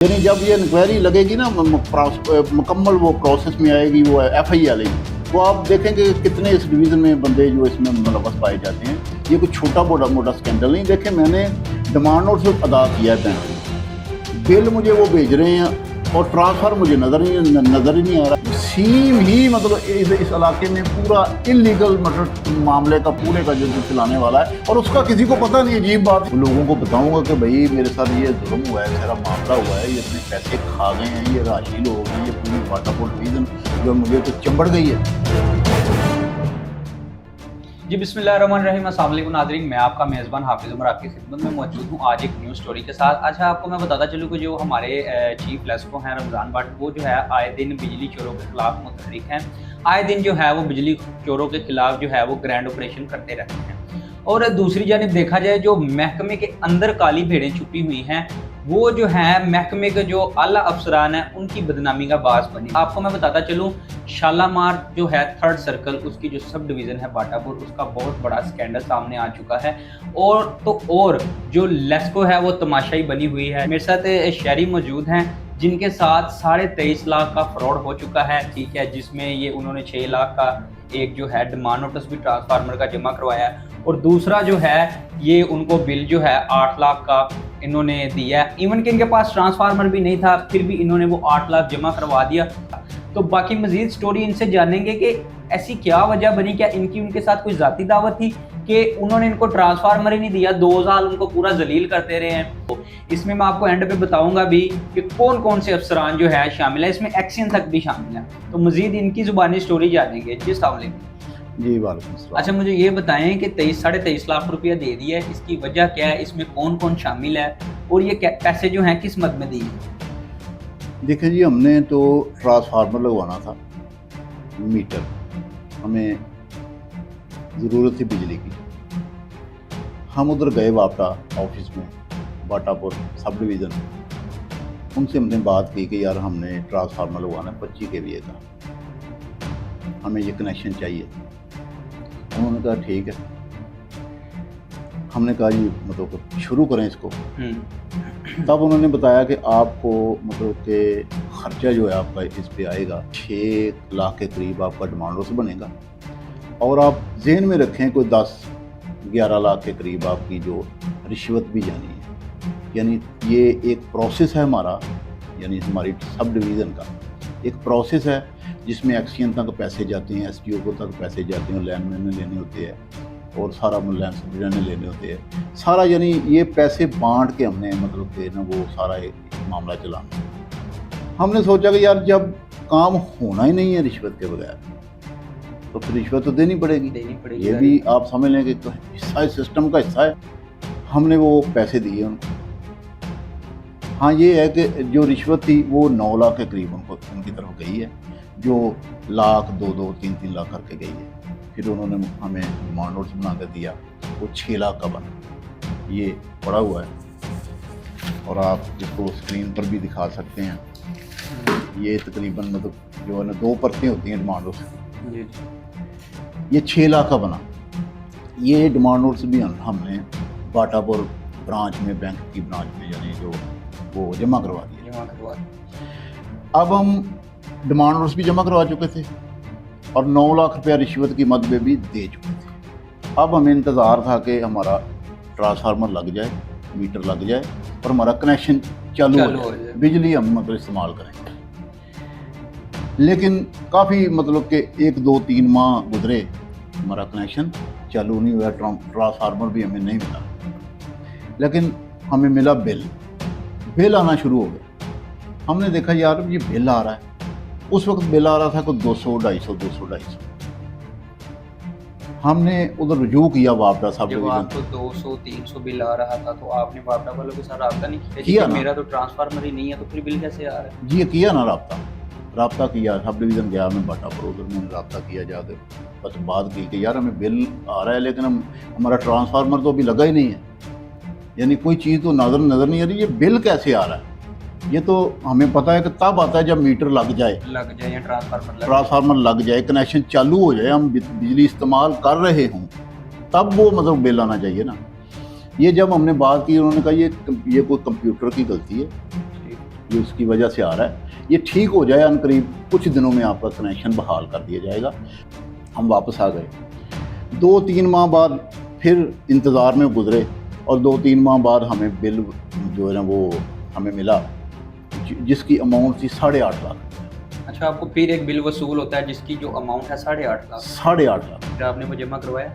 यानी जब ये इंक्वायरी लगेगी ना मुकम्मल वो प्रोसेस में आएगी, वो FIR आएगी, तो आप देखेंगे कितने इस डिवीज़न में बंदे जो इसमें मुलव्वस पाए जाते हैं। ये कुछ छोटा मोटा स्कैंडल नहीं। देखें, मैंने डिमांड नोटिस अदा किया है बैंक, बिल मुझे वो भेज रहे हैं और ट्रांसफ़र मुझे नज़र ही नहीं आ रहा। सीम ही मतलब इस इलाके में पूरा इलीगल मतलब मामले का पूरे का जो चलाने वाला है और उसका किसी को पता नहीं। अजीब बात, लोगों को बताऊंगा कि भाई मेरे साथ ये जुल्म हुआ है, मेरा मामला हुआ है, ये इतने पैसे खा गए हैं, ये राशि लोग हैं, ये पूरी वाटरफॉल डिवीज़न जो मुझे तो चंबड़ गई है। जी बिस्मिल्लाहिर्रहमानिर्रहीम, अस्सलाम वालेकुम नाज़रीन, मैं आपका मेज़बान हाफिज़ उमर आपकी खिदमत में मौजूद हूँ आज एक न्यूज़ स्टोरी के साथ। अच्छा, आपको मैं बताता चलूँ कि जो हमारे चीफ लेस्को हैं रमज़ान भट्ट, वो जो है आए दिन बिजली चोरों के खिलाफ मुतहरिक हैं। आए दिन जो है वो बिजली चोरों के खिलाफ जो है वो ग्रैंड ऑपरेशन करते रहते हैं। और दूसरी जानिब देखा जाए, जो महकमे के अंदर काली भेड़ें छुपी हुई हैं, वो जो है महकमे के जो आला अफसरान हैं उनकी बदनामी का बास बनी। आपको मैं बताता चलूँ, शालामार जो है 3rd सर्कल, उसकी जो सब डिवीज़न है बाटापुर, उसका बहुत बड़ा स्कैंडल सामने आ चुका है। और जो लेस्को है वो तमाशाई बनी हुई है। मेरे साथ शहरी मौजूद हैं जिनके साथ 23.5 लाख का फ्रॉड हो चुका है, ठीक है, जिसमें ये उन्होंने 6 लाख का एक जो है डिमांड नोटिस भी ट्रांसफार्मर का जमा करवाया है, और दूसरा जो है ये उनको बिल जो है 8 लाख का इन्होंने दिया है। इवन कि इनके पास ट्रांसफार्मर भी नहीं था, फिर भी इन्होंने वो 8 लाख जमा करवा दिया। तो बाकी मजीद स्टोरी इनसे जानेंगे कि ऐसी क्या वजह बनी, क्या इनकी उनके साथ कोई जाती दावत थी कि उन्होंने इनको ट्रांसफार्मर ही नहीं दिया, 2 साल उनको पूरा जलील करते रहे हैं। तो इसमें मैं आपको एंड पे बताऊंगा भी कि कौन कौन से अफसरान जो है शामिल है, इसमें एक्शन तक भी शामिल है। तो मजीद इनकी जुबानी स्टोरी जानेंगे। जी अस्सलाम वालेकुम। जी वालेकुम सलाम। अच्छा, मुझे ये बताएं कि 23-23.5 लाख रुपया दे दिया है, इसकी वजह क्या है, इसमें कौन कौन शामिल है और ये पैसे जो हैं किस मद में दिए? देखिए जी, हमने तो ट्रांसफार्मर लगवाना था, मीटर, हमें ज़रूरत थी बिजली की। हम उधर गए बाटा ऑफिस में, बाटापुर सब डिवीज़न, उनसे हमने बात की कि यार हमने ट्रांसफार्मर लगवाना है 25 kVA का, हमें ये कनेक्शन चाहिए। उन्होंने कहा ठीक है। हमने कहा जी मतलब शुरू करें इसको। तब उन्होंने बताया कि आपको मतलब कि ख़र्चा जो है आपका इस पे आएगा 6 लाख के करीब आपका डिमांड नोटिस बनेगा, और आप ज़हन में रखें कोई 10-11 लाख के करीब आपकी जो रिश्वत भी जानी है। यानी ये एक प्रोसेस है हमारा, यानी हमारी सब डिवीज़न का एक प्रोसेस है जिसमें एक्सचेंज तक पैसे जाते हैं, SDO को तक पैसे जाते हैं, लैंडमैन ने लेने होते हैं और सारा लैंड सर्वेयर ने लेने होते हैं सारा। यानी ये पैसे बांट के हमने मतलब कि ना वो सारा एक मामला चलाना। हमने सोचा कि यार जब काम होना ही नहीं है रिश्वत के बगैर, तो फिर रिश्वत तो देनी पड़ेगी। ये भी आप समझ लें कि हिस्सा है, सिस्टम का हिस्सा है। हमने वो पैसे दिए उनको। हाँ, ये है कि जो रिश्वत थी वो 9 लाख के करीब उनकी तरफ गई है, जो लाख 2-3 लाख करके गई है। फिर उन्होंने हमें डिमांड नोटिस बना कर दिया, वो 6 लाख का बना, ये पड़ा हुआ है और आप इसको स्क्रीन पर भी दिखा सकते हैं। ये तकरीबन मतलब जो है ना 2 परतें होती हैं डिमांड नोटिस, ये 6 लाख का बना। ये डिमांड नोटिस भी हमने बाटापुर ब्रांच में, बैंक की ब्रांच में, यानी जो वो जमा करवा दिया। अब हम डिमांड नोटिस भी जमा करवा चुके थे और 9 लाख रुपया रिश्वत की मद में भी दे चुके थे। अब हमें इंतज़ार था कि हमारा ट्रांसफार्मर लग जाए, मीटर लग जाए और हमारा कनेक्शन चालू हो जाए, बिजली हम मतलब इस्तेमाल करेंगे। लेकिन काफ़ी मतलब कि 1-2-3 माह गुजरे, हमारा कनेक्शन चालू नहीं हुआ, ट्रांसफार्मर भी हमें नहीं मिला। लेकिन हमें मिला बिल आना शुरू हो गया। हमने देखा यार ये बिल आ रहा है। उस वक्त बिल आ रहा था कोई 200-250। हमने उधर रुजू किया वापडा सब जब आपको 200-300 बिल आ रहा था तो आपने वापडा वालों के साथ रब्ता नहीं किया कि मेरा तो ट्रांसफार्मर ही नहीं है, तो फिर बिल कैसे आ रहा है? जी किया ना, रब्ता किया, सब डिवीज़न गया मैं बाटापुर, उधर मैंने रब्ता किया जाकर, बस बात की कि यार हमें बिल आ रहा है लेकिन हमारा ट्रांसफार्मर तो अभी लगा ही नहीं है, यानी कोई चीज़ तो नज़र नहीं आ रही, ये बिल कैसे आ रहा है? ये तो हमें पता है कि तब आता है जब मीटर लग जाए या ट्रांसफार्मर लग जाए, कनेक्शन चालू हो जाए, हम बिजली इस्तेमाल कर रहे हों, तब वो मतलब बिल आना चाहिए ना। ये जब हमने बात की, उन्होंने कहा ये कोई कंप्यूटर की गलती है, ये उसकी वजह से आ रहा है। ये ठीक हो जाए अनकरीब कुछ दिनों में आपका कनेक्शन बहाल कर दिया जाएगा। हम वापस आ गए, 2-3 माह बाद फिर इंतज़ार में गुजरे और 2-3 माह बाद हमें बिल जो है ना वो हमें मिला, जिसकी अमाउंट थी 8.5 लाख। अच्छा, आपको फिर एक बिल वसूल होता है जिसकी जो अमाउंट है 8.5 लाख। 8.5 लाख फिर आपने वो जमा करवाया?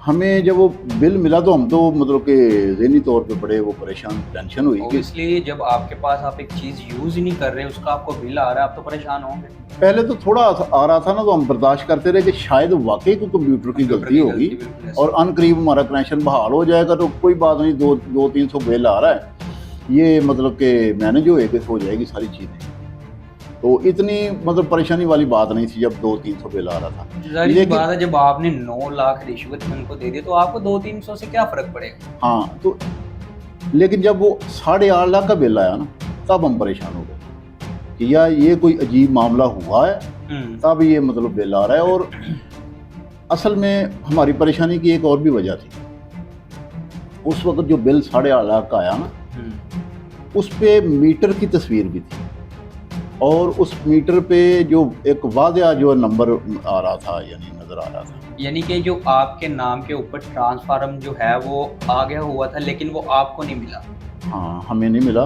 हमें जब वो बिल मिला तो हम तो मतलब कि ज़हनी तौर पे बड़े वो परेशान, टेंशन हुई कि इसलिए जब आपके पास आप एक चीज़ यूज़ ही नहीं कर रहे, उसका आपको बिल आ रहा है, आप तो परेशान होंगे। पहले तो थोड़ा आ रहा था ना, तो हम बर्दाश्त करते रहे कि शायद वाकई कोई कंप्यूटर की गलती होगी और अनकरीब हमारा कनेक्शन बहाल हो जाएगा, तो कोई बात नहीं, 200-300 बिल आ रहा है, ये मतलब कि मैनेज हो जाएगी सारी चीज़ें। तो इतनी मतलब परेशानी वाली बात नहीं थी जब 200-300 बिल आ रहा था। जाहिर बात है, जब आपने 9 लाख रिश्वत उनको दे दी तो आपको 200-300 से क्या फ़र्क पड़ेगा। हाँ, तो लेकिन जब वो 8.5 लाख का बिल आया ना, तब हम परेशान हो गए कि यार ये कोई अजीब मामला हुआ है, तब ये मतलब बिल आ रहा है। और असल में हमारी परेशानी की एक और भी वजह थी। उस वक्त जो बिल 8.5 लाख का आया ना, उस पे मीटर की तस्वीर भी थी और उस मीटर पे जो एक वाज़ेह जो नंबर आ रहा था, यानी नज़र आ रहा था, यानी कि जो आपके नाम के ऊपर ट्रांसफार्म जो है वो आ गया हुआ था, लेकिन वो आपको नहीं मिला। हाँ, हमें नहीं मिला,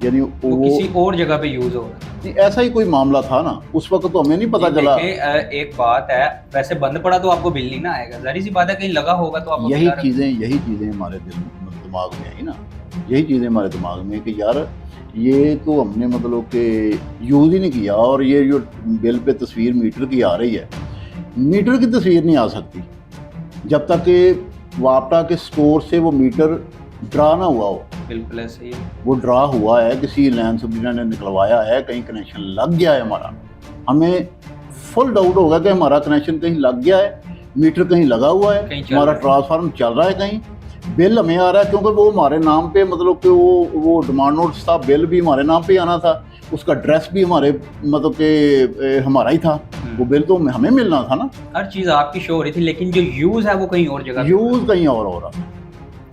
यानी वो किसी और जगह पे यूज़ हो रहा था। ऐसा ही कोई मामला था ना, उस वक्त तो हमें नहीं पता चला। एक बात है, वैसे बंद पड़ा तो आपको बिल नहीं ना आएगा, जाहिर सी बात है, कहीं लगा होगा तो आपको यही चीज़ें हमारे दिमाग में आई ना, यही चीज़ें हमारे दिमाग में कि यार ये तो हमने मतलब कि यूज़ ही नहीं किया। और ये जो बिल पे तस्वीर मीटर की आ रही है, मीटर की तस्वीर नहीं आ सकती जब तक कि वापटा के स्टोर से वो मीटर ड्रा ना हुआ हो। बिल्कुल ऐसे ही वो ड्रा हुआ है, किसी लैंड सब्सिडर ने निकलवाया है, कहीं कनेक्शन लग गया है हमारा, हमें फुल डाउट होगा कि हमारा कनेक्शन कहीं लग गया है, मीटर कहीं लगा हुआ है, हमारा ट्रांसफार्मर चल रहा है, कहीं बिल हमें आ रहा है, क्योंकि वो हमारे नाम पे मतलब कि वो डिमांड नोट्स था, बिल भी हमारे नाम पे आना था, उसका एड्रेस भी हमारे मतलब कि हमारा ही था, वो बिल तो हमें मिलना था ना। हर चीज़ आपकी शो हो रही थी, लेकिन जो यूज़ है वो कहीं और जगह, यूज़ कहीं और हो रहा था।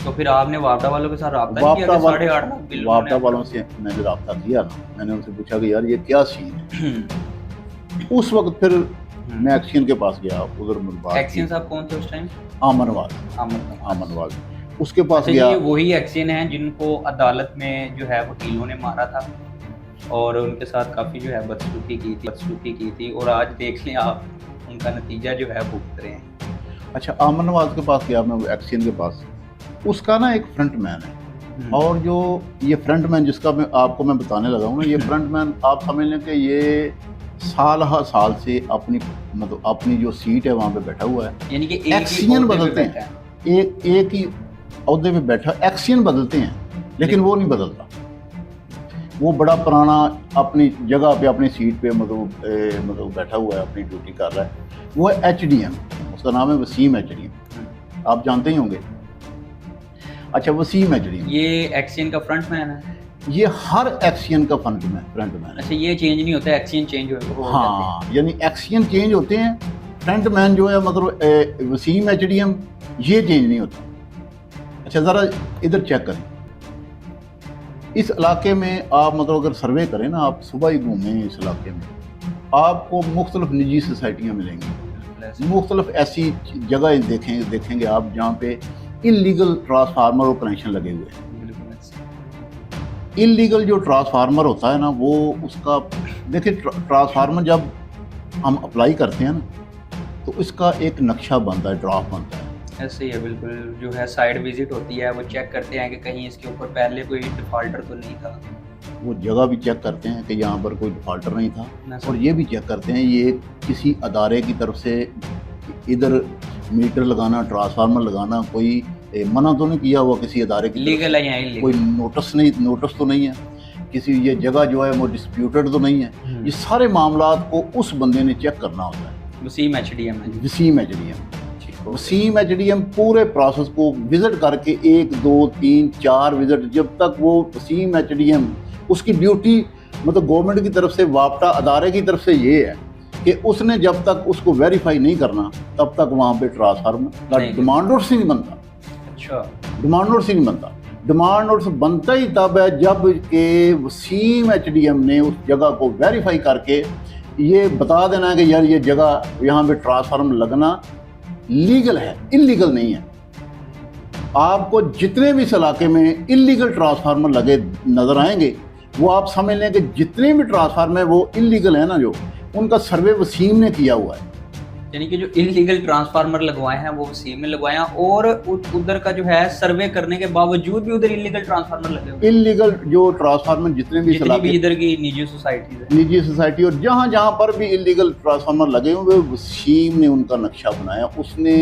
तो फिर आपने वापटा वालों के साथ रब्ता किया कि 8.5 लाख बिल? वापटा वालों से मैंने रब्ता किया ना, मैंने उनसे पूछा कि यार ये क्या सीन है। उस वक्त फिर मैं एक्सियन के पास गया, उधर मुलबाग। एक्सियन साहब कौन थे उस टाइम? आमनवाज उसके पास गया। ये वही एक्सियन है जिनको अदालत में जो है वकीलों ने मारा था और उनके साथ काफ़ी जो है बदसलूकी की थी और आज देख लें आप, उनका नतीजा जो है भुगत रहे हैं। अच्छा, आमनवाज के पास गया मैं, एक्सियन के पास। उसका ना एक फ्रंट मैन है, और जो ये फ्रंट मैन जिसका मैं बताने लगा हूँ ना, ये फ्रंट मैन आप समझ लें कि ये साल से अपनी जो सीट है वहाँ पे बैठा हुआ है। यानी कि एक्सियन बदलते हैं, एक ही ओहदे पे बैठा, एक्सियन बदलते हैं लेकिन वो नहीं बदलता। वो बड़ा पुराना अपनी जगह पे, अपनी सीट पे मतलब बैठा हुआ है, अपनी ड्यूटी कर रहा है। वो है HDM, उसका नाम है वसीम HDM, आप जानते ही होंगे। अच्छा, वसीम HDM ये एक्सियन का फ्रंट मैन है। ये हर एक्सियन का फ्रंट मैन है। अच्छा, ये चेंज नहीं होता, एक्सियन चेंज हो हाँ, यानी एक्सियन चेंज होते हैं, फ्रंट मैन जो है मतलब वसीम HDM ये चेंज नहीं होता। अच्छा, ज़रा इधर चेक करें, इस इलाके में आप मतलब अगर सर्वे करें ना, आप सुबह ही घूमें इस इलाके में, आपको मुख्तलिफ निजी सोसाइटियाँ मिलेंगी, मुख्तलिफ ऐसी जगह देखेंगे आप जहाँ पे इलीगल ट्रांसफार्मर और कनेक्शन लगे हुए हैं। इलीगल जो ट्रांसफार्मर होता है ना, वो उसका देखिए, ट्रांसफार्मर जब हम अप्लाई करते हैं ना, तो इसका एक नक्शा बनता है, ड्राफ्ट बनता है। ऐसे ही है, बिल्कुल जो है साइड विजिट होती है, वो चेक करते हैं कि कहीं इसके ऊपर पहले कोई डिफॉल्टर तो नहीं था। वो जगह भी चेक करते हैं कि यहाँ पर कोई डिफॉल्टर नहीं था, और ये भी चेक करते हैं ये किसी अदारे की तरफ से इधर मीटर लगाना, ट्रांसफार्मर लगाना, कोई मना तो नहीं किया हुआ किसी अदारे की लीगल है, यहाँ कोई नोटिस तो नहीं है, किसी ये जगह जो है वो डिस्प्यूटेड तो नहीं है। ये सारे मामलात को उस बंदे ने चेक करना होता है। वसीम HDM वसीम HDM पूरे प्रोसेस को विजिट करके 1, 2, 3, 4 विजिट, जब तक वो वसीम HDM, उसकी ड्यूटी मतलब गवर्नमेंट की तरफ से, वापटा अदारे की तरफ से ये है कि उसने जब तक उसको वेरीफाई नहीं करना, तब तक वहाँ पे ट्रांसफार्मर डिमांड नोट्स ही नहीं बनता। अच्छा, डिमांड नोट्स ही नहीं बनता। डिमांड नोटिस बनता ही तब है जब के वसीम एचडीएम ने उस जगह को वेरीफाई करके ये बता देना है कि यार ये जगह यहाँ पे ट्रांसफार्मर लगना लीगल है, इलीगल नहीं है। आपको जितने भी इस इलाके में इलीगल ट्रांसफार्मर लगे नजर आएंगे, वो आप समझ लें कि जितने भी ट्रांसफार्मर है वो इलीगल है ना, जो उनका सर्वे वसीम ने किया हुआ है। यानी कि जो इलीगल ट्रांसफार्मर लगवाए हैं वो वसीम में लगवाए हैं, और उधर का जो है सर्वे करने के बावजूद भी उधर इलीगल ट्रांसफार्मर लगे हुए हैं। इलीगल जो ट्रांसफार्मर जितने भी इधर की निजी सोसाइटी और जहाँ जहाँ पर भी इलीगल ट्रांसफार्मर लगे हुए, वसीम ने उनका नक्शा बनाया, उसने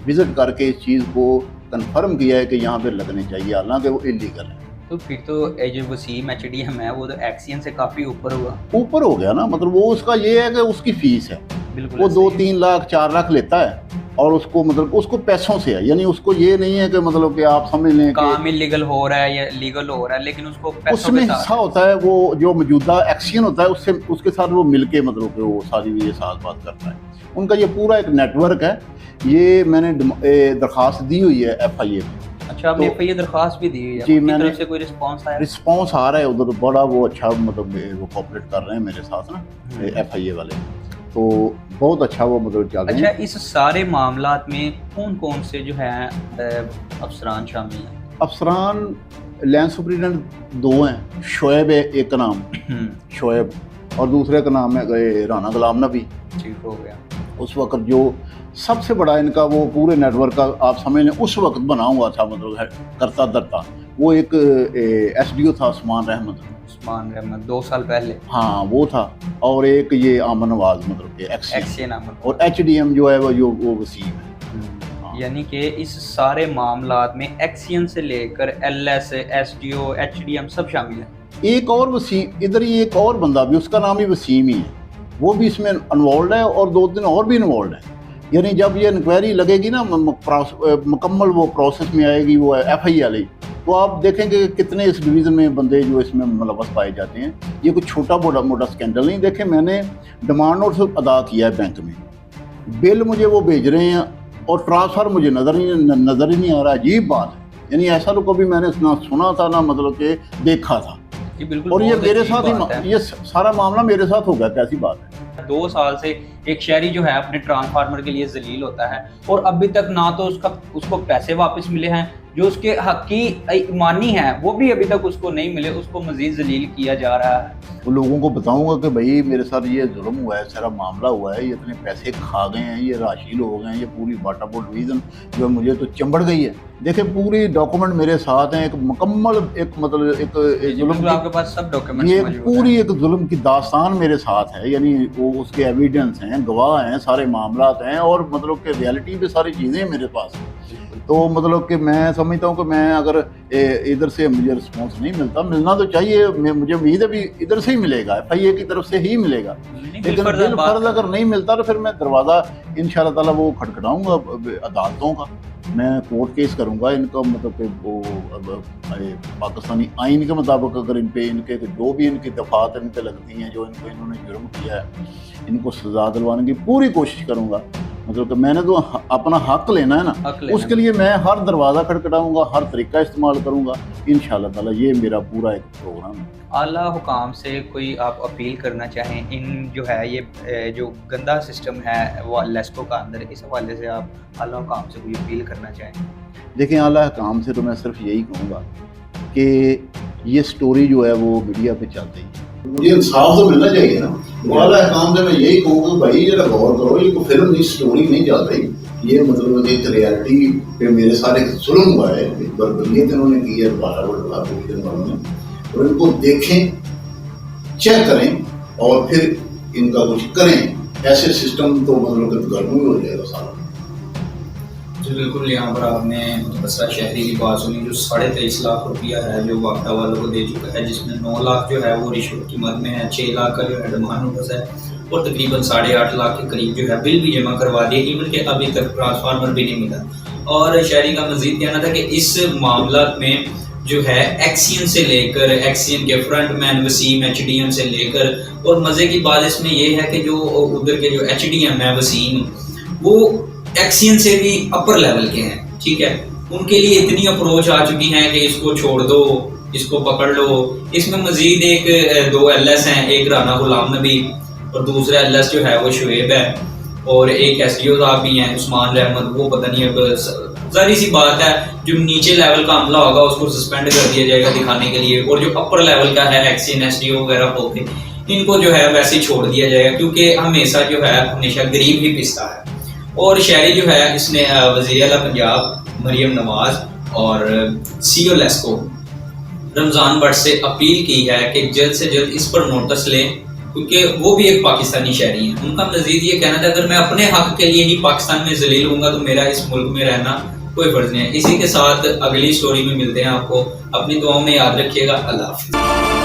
विजिट करके इस चीज़ को कंफर्म किया है कि यहाँ पे लगने चाहिए, हालांकि वो इलीगल है। तो फिर तो जो वसीम एचडीएम है वो तो एक्सियन से काफ़ी ऊपर हो गया ना। मतलब वो उसका ये है कि उसकी फीस है, बिल्कुल वो 2-3 लाख 4 लाख लेता है, और उसको मतलब उसको पैसों से है, यानी उसको ये नहीं है कि मतलब कि आप समझ लें काम इलीगल हो रहा है या लीगल हो रहा है, लेकिन उसको पैसों उसमें हिस्सा होता है। वो जो मौजूदा एक्सियन होता है उससे उसके साथ वो मिलके मतलब कि वो सारी ये साथ बात करता है। उनका ये पूरा एक नेटवर्क है। ये मैंने दरख्वास्त दी हुई है FIA में। अच्छा, आपने FIA दरख्वास्त भी दी हुई है? जी, मैंने तरफ से कोई रिस्पांस आया? रिस्पांस आ रहा है उधर, बड़ा वो अच्छा मतलब वो कोऑपरेट कर रहे हैं मेरे साथ ना FIA वाले, तो बहुत अच्छा वो मतलब चल रहे हैं। अच्छा, इस सारे मामलात में कौन कौन से जो है अफसरान शामिल हैं? अफसरान लैंड सुपरिटेंडेंट 2 हैं, शोएब है एक का नाम शोएब, और दूसरे का नाम है राना गुलाम नबी। ठीक हो गया। उस वक्त जो सबसे बड़ा इनका वो पूरे नेटवर्क का आप समझ लें उस वक्त बना हुआ था, मतलब है करता धरता, वो एक SDO था उस्मान रहमत 2 साल पहले, हाँ वो था, और एक ये आमन नवाज मतलब के एक्सियन आमन, और HDM जो है वो वसीम है। यानी कि इस सारे मामलात में एक्सियन से लेकर LS, SDO, HDM सब शामिल है। एक और वसीम, इधर ही एक और बंदा भी, उसका नाम ही वसीम ही है, वो भी इसमें इन्वॉल्व है, और 2-3 और भी इन्वॉल्व है। यानी जब ये इंक्वायरी लगेगी ना, मुकम्मल वो प्रोसेस में आएगी वो FIA वाली, तो आप देखेंगे कि कितने इस डिवीज़न में बंदे जो इसमें मुलव्वस पाए जाते हैं। ये कुछ छोटा मोटा स्कैंडल नहीं। देखें, मैंने डिमांड नोटिस अदा किया है बैंक में, बिल मुझे वो भेज रहे हैं, और ट्रांसफ़र मुझे नज़र ही नहीं आ रहा। अजीब बात है, यानी ऐसा तो कभी मैंने ना सुना था ना मतलब कि देखा था। और ये मेरे साथ ही, ये सारा मामला मेरे साथ हो गया। कैसी बात है? 2 साल से एक शहरी जो है अपने ट्रांसफार्मर के लिए जलील होता है, और अभी तक ना तो उसको पैसे वापस मिले हैं, जो उसके हक की मानी है वो भी अभी तक उसको नहीं मिले, उसको मजीद जलील किया जा रहा है। वो लोगों को बताऊंगा कि भाई मेरे साथ ये जुल्म हुआ है, सारा मामला हुआ है, ये इतने पैसे खा गए हैं, ये राशील हो गए हैं, ये पूरी बाटाबोट डिवीज़न जो है मुझे तो चंबड़ गई है। देखें, पूरी डॉक्यूमेंट मेरे साथ हैं, एक मुकम्मल एक मतलब एक जुल्म, आपके पास सब डॉक्यूमेंट्स ये पूरी एक जुल्म की दास्तान मेरे साथ है। यानी वो उसके एविडेंस हैं, गवाह हैं, सारे मामलात हैं, और मतलब कि रियलिटी पे सारी चीज़ें मेरे पास हैं। तो मतलब कि मैं समझता हूँ कि मैं अगर इधर से मुझे रिस्पॉन्स नहीं मिलता, मिलना तो चाहिए, मुझे उम्मीद है भी इधर से ही मिलेगा, FIA की तरफ से ही मिलेगा, लेकिन बिल फर्ज अगर नहीं मिलता तो फिर मैं दरवाज़ा इंशाअल्लाह ताला वो खटखटाऊँगा अदालतों का। मैं कोर्ट केस करूँगा इनका, मतलब कि वो पाकिस्तानी आइन के मुताबिक अगर इन पे इनके जो भी इनकी दफात इन पे लगती हैं, जो इन्होंने जुर्म किया है, इनको सजा दिलवाने की पूरी कोशिश करूँगा। मतलब कि मैंने तो अपना हक लेना है ना, उसके लिए मैं हर दरवाज़ा खटखटाऊँगा, हर तरीका इस्तेमाल करूँगा इंशाअल्लाह ताला। ये मेरा पूरा एक प्रोग्राम है। आला हुकाम से कोई आप अपील करना चाहें, इन जो है ये जो गंदा सिस्टम है वो लेस्को का अंदर, इस हवाले से आप आला हुकाम से कोई अपील करना चाहें? देखें, आला हुकाम से तो मैं सिर्फ यही कहूँगा कि ये स्टोरी जो है वो मीडिया पे चल रही है, मुझे इंसाफ तो मिलना चाहिए ना। वाला काम से मैं यही कहूँगा, भाई जरा गौर करो, ये कोई फिल्म नहीं, स्टोरी नहीं चल रही, ये मतलब एक रियलिटी पे मेरे सारे जुल्म हुआ है, एक बर्बरियत इन्होंने की है वालों ने, और इनको देखें, चेक करें, और फिर इनका कुछ करें। ऐसे सिस्टम तो मतलब गर्मी हो जाएगा सारा। जी बिल्कुल, यहाँ पर आपने बसरा शहरी की बात सुनी, जो 23.5 लाख रुपया है जो वाक़ा वालों को दे चुका है, जिसमें 9 लाख जो है वो रिश्वत की मद में है, 6 लाख का जो है डिमांड नोटिस है, और तकरीबन 8.5 लाख के करीब जो है बिल भी जमा करवा दिए, इवन के अभी तक ट्रांसफार्मर भी नहीं मिला। और शहरी का मजीद कहना था कि इस मामला में जो है एक्सियन से लेकर, एक्सियन के फ्रंटमैन वसीम, HDM से लेकर, और मज़े की बात इसमें यह है कि जो उधर के जो HDM है वसीम, वो एक्सियन से भी अपर लेवल के हैं, ठीक है। उनके लिए इतनी अप्रोच आ चुकी है कि इसको छोड़ दो, इसको पकड़ लो। इसमें मजीद एक 2 LS हैं, एक राना गुलाम नबी और दूसरा LS जो है वो शुएब है, और एक SDO साहब भी हैं उस्मान रहमत। वो पता नहीं, अब जारी सी बात है जो नीचे लेवल का अमला होगा उसको सस्पेंड कर दिया जाएगा दिखाने के लिए, और जो अपर लेवल का है एक्सियन SDO वगैरह होते इनको जो है वैसे ही छोड़ दिया जाएगा, क्योंकि हमेशा जो है हमेशा गरीब ही पिसता है। और शहरी जो है इसने वज़ीर आला पंजाब मरियम नवाज और CO लेस्को रमज़ान भट्ट से अपील की है कि जल्द से जल्द इस पर नोटिस लें, क्योंकि वो भी एक पाकिस्तानी शहरी हैं। उनका मजीद ये कहना था अगर मैं अपने हक के लिए ही पाकिस्तान में जलील हूँगा तो मेरा इस मुल्क में रहना कोई फर्ज नहीं है। इसी के साथ अगली स्टोरी में मिलते हैं। आपको अपनी दुआओं में याद रखिएगा। अल्लाह हाफ़िज़।